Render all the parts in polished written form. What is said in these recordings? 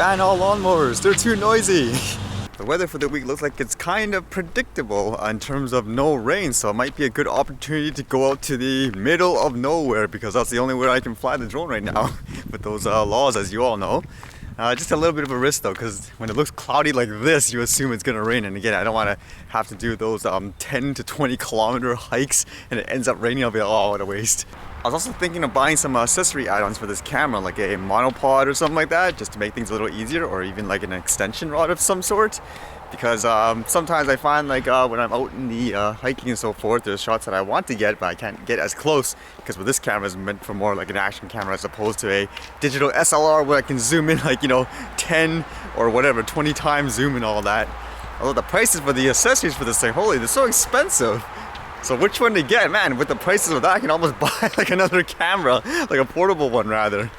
ban all lawnmowers, they're too noisy. The weather for the week looks like it's kind of predictable in terms of no rain, so it might be a good opportunity to go out to the middle of nowhere because that's the only way I can fly the drone right now with those laws, as you all know. Just a little bit of a risk though, because when it looks cloudy like this, you assume it's gonna rain, and again, I don't want to have to do those 10 to 20 kilometer hikes and it ends up raining. I'll be like, oh, what a waste. I was also thinking of buying some accessory add-ons for this camera, like a monopod or something like that, just to make things a little easier, or even like an extension rod of some sort. Because sometimes I find like when I'm out in the hiking and so forth, there's shots that I want to get, but I can't get as close because with this camera is meant for more like an action camera as opposed to a digital SLR where I can zoom in like, 10 or whatever, 20 times zoom and all that. Although the prices for the accessories for this thing, holy, they're so expensive. So which one to get? Man, with the prices of that, I can almost buy like another camera, like a portable one rather.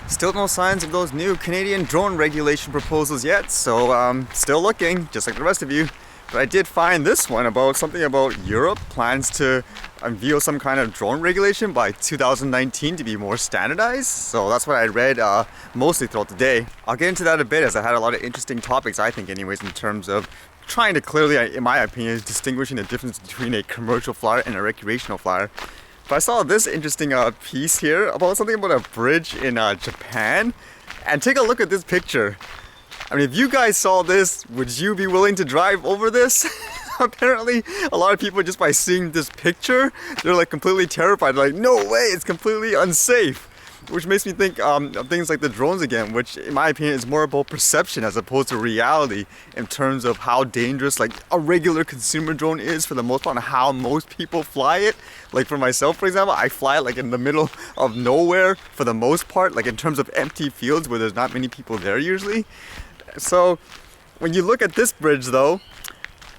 Still no signs of those new Canadian drone regulation proposals yet, so still looking, just like the rest of you. But I did find this one about something about Europe plans to unveil some kind of drone regulation by 2019 to be more standardized. So that's what I read mostly throughout the day. I'll get into that a bit as I had a lot of interesting topics, I think anyways, in terms of trying to clearly, in my opinion, distinguishing the difference between a commercial flyer and a recreational flyer. But I saw this interesting piece here about something about a bridge in Japan. And take a look at this picture. I mean, if you guys saw this, would you be willing to drive over this? Apparently, a lot of people, just by seeing this picture, they're like completely terrified. They're like, no way, it's completely unsafe. Which makes me think of things like the drones again, which in my opinion is more about perception as opposed to reality in terms of how dangerous like a regular consumer drone is for the most part and how most people fly it. Like for myself, for example, I fly it like in the middle of nowhere for the most part, like in terms of empty fields where there's not many people there usually. So when you look at this bridge though,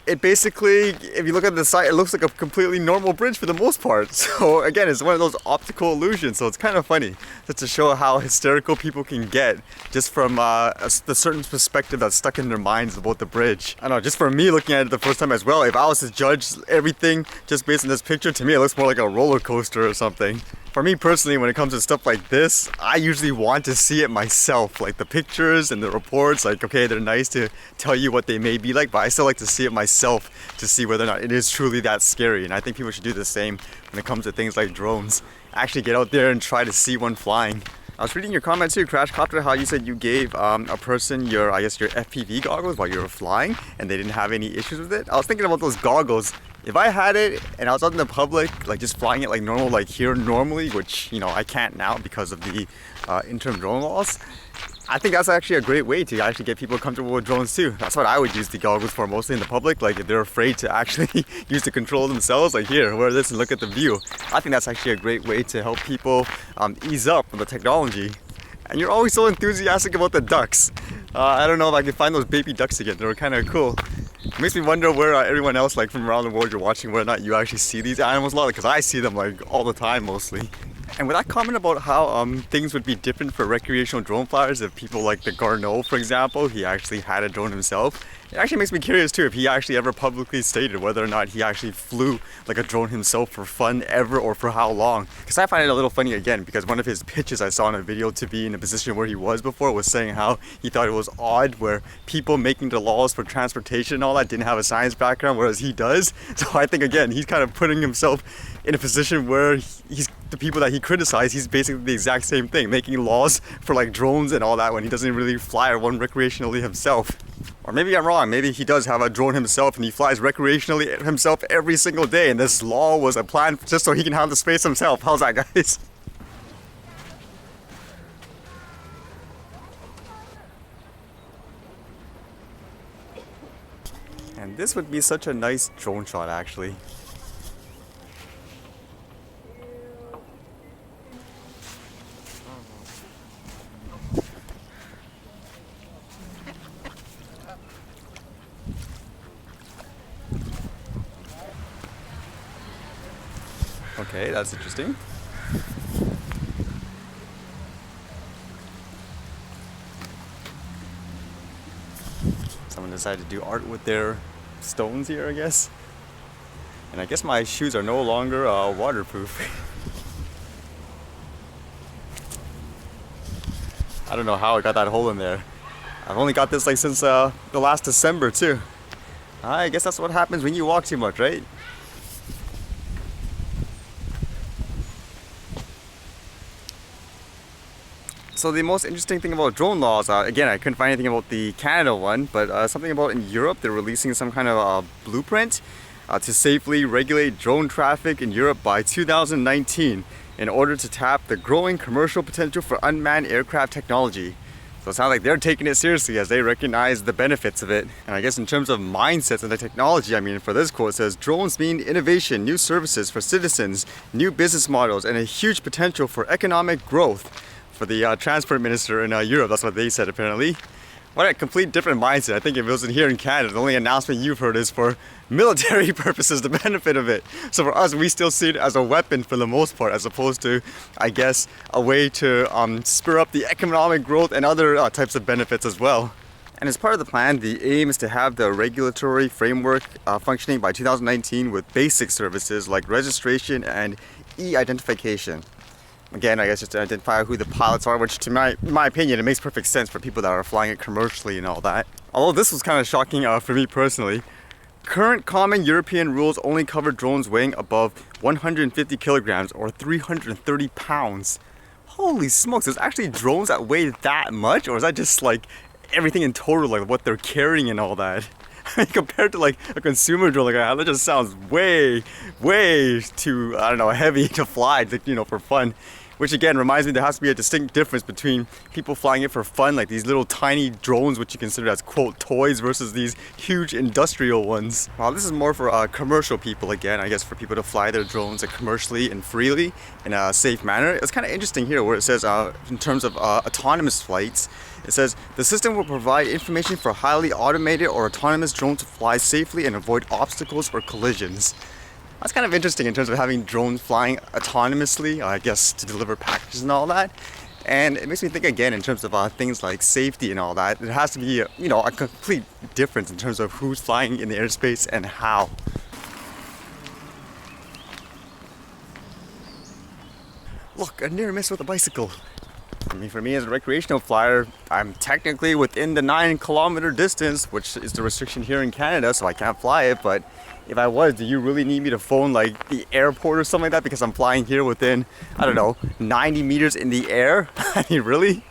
it basically, if you look at the side, it looks like a completely normal bridge for the most part. So again, it's one of those optical illusions. So it's kind of funny just to show how hysterical people can get just from the certain perspective that's stuck in their minds about the bridge. I don't know, just for me looking at it the first time as well, if I was to judge everything just based on this picture, to me it looks more like a roller coaster or something. For me personally, when it comes to stuff like this, I usually want to see it myself. Like the pictures and the reports, like okay, they're nice to tell you what they may be like, but I still like to see it myself to see whether or not it is truly that scary. And I think people should do the same when it comes to things like drones. Actually get out there and try to see one flying. I was reading your comments here, Crashcopter, how you said you gave a person your, I guess your FPV goggles while you were flying and they didn't have any issues with it. I was thinking about those goggles. If I had it and I was out in the public, like just flying it like normal, like here normally, which, I can't now because of the interim drone laws, I think that's actually a great way to actually get people comfortable with drones too. That's what I would use the goggles for mostly in the public, like if they're afraid to actually use the control themselves, like here, wear this and look at the view. I think that's actually a great way to help people ease up with the technology. And you're always so enthusiastic about the ducks. I don't know if I can find those baby ducks again, they were kind of cool. It makes me wonder where everyone else like from around the world you're watching, whether or not you actually see these animals a lot, because I see them like all the time mostly. And with that comment about how things would be different for recreational drone flyers if people like the Garneau, for example, he actually had a drone himself. It actually makes me curious too if he actually ever publicly stated whether or not he actually flew like a drone himself for fun ever or for how long. Because I find it a little funny again because one of his pitches I saw in a video to be in a position where he was before was saying how he thought it was odd where people making the laws for transportation and all that didn't have a science background whereas he does. So I think again he's kind of putting himself in a position where he's the people that he criticized, he's basically the exact same thing, making laws for like drones and all that when he doesn't really fly or one recreationally himself. Or maybe I'm wrong, maybe he does have a drone himself and he flies recreationally himself every single day and this law was a plan just so he can have the space himself. How's that, guys? And this would be such a nice drone shot actually. Okay, that's interesting. Someone decided to do art with their stones here, I guess. And I guess my shoes are no longer waterproof. I don't know how I got that hole in there. I've only got this like since the last December too. I guess that's what happens when you walk too much, right? So the most interesting thing about drone laws, again, I couldn't find anything about the Canada one, but something about in Europe, they're releasing some kind of blueprint to safely regulate drone traffic in Europe by 2019 in order to tap the growing commercial potential for unmanned aircraft technology. So it sounds like they're taking it seriously as they recognize the benefits of it. And I guess in terms of mindsets and the technology, I mean, for this quote, it says, drones mean innovation, new services for citizens, new business models, and a huge potential for economic growth for the transport minister in Europe. That's what they said, apparently. What a complete different mindset. I think if it wasn't here in Canada, the only announcement you've heard is for military purposes, the benefit of it. So for us, we still see it as a weapon for the most part, as opposed to, I guess, a way to spur up the economic growth and other types of benefits as well. And as part of the plan, the aim is to have the regulatory framework functioning by 2019 with basic services like registration and e-identification. Again, I guess just to identify who the pilots are, which to my opinion, it makes perfect sense for people that are flying it commercially and all that. Although this was kind of shocking for me personally. Current common European rules only cover drones weighing above 150 kilograms or 330 pounds. Holy smokes, there's actually drones that weigh that much? Or is that just like everything in total, like what they're carrying and all that? I mean, compared to like a consumer drone like I have, that just sounds way too, I don't know, heavy to fly, you know, for fun. Which again reminds me there has to be a distinct difference between people flying it for fun, like these little tiny drones which you consider as quote toys, versus these huge industrial ones. Well, this is more for commercial people again, I guess, for people to fly their drones commercially and freely in a safe manner. It's kind of interesting here where it says in terms of autonomous flights, it says the system will provide information for highly automated or autonomous drones to fly safely and avoid obstacles or collisions. That's kind of interesting in terms of having drones flying autonomously, I guess, to deliver packages and all that. And it makes me think again in terms of things like safety and all that. There has to be, you know, a complete difference in terms of who's flying in the airspace and how. Look, a near miss with a bicycle. I mean, for me as a recreational flyer, I'm technically within the 9-kilometer distance, which is the restriction here in Canada, so I can't fly it. But if I was, do you really need me to phone like the airport or something like that because I'm flying here within, I don't know, 90 meters in the air? I mean, really?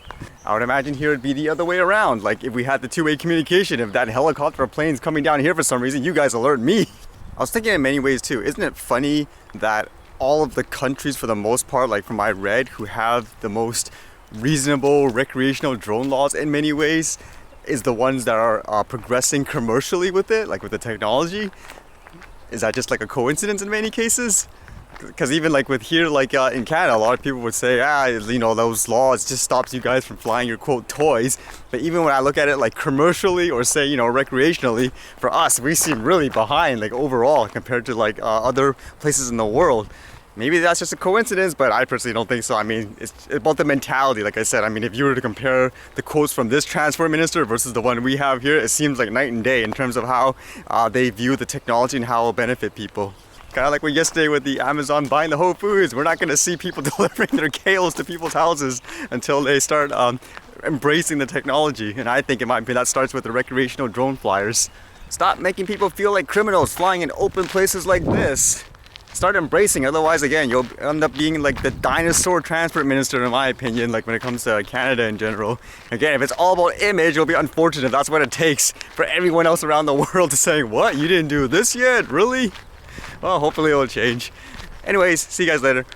I would imagine here it'd be the other way around. Like if we had the two-way communication, if that helicopter or plane's coming down here for some reason, you guys alert me. I was thinking in many ways too, isn't it funny that all of the countries for the most part, like from what I read, who have the most reasonable recreational drone laws in many ways is the ones that are progressing commercially with it, like with the technology? Is that just like a coincidence in many cases? Because even like with here, like in Canada, a lot of people would say, you know, those laws just stops you guys from flying your quote toys. But even when I look at it like commercially or say, you know, recreationally, for us, we seem really behind like overall compared to like other places in the world. Maybe that's just a coincidence, but I personally don't think so. I mean, it's about the mentality, like I said. I mean, if you were to compare the quotes from this transport minister versus the one we have here, it seems like night and day in terms of how they view the technology and how it will benefit people. Kind of like what yesterday with the Amazon buying the Whole Foods. We're not going to see people delivering their kales to people's houses until they start embracing the technology. And I think it might be that starts with the recreational drone flyers. Stop making people feel like criminals flying in open places like this. Start embracing, otherwise again you'll end up being like the dinosaur transport minister in my opinion, like when it comes to Canada in general. Again, if it's all about image, it'll be unfortunate. That's what it takes for everyone else around the world to say, what, you didn't do this yet? Really? Well, hopefully it'll change. Anyways, see you guys later.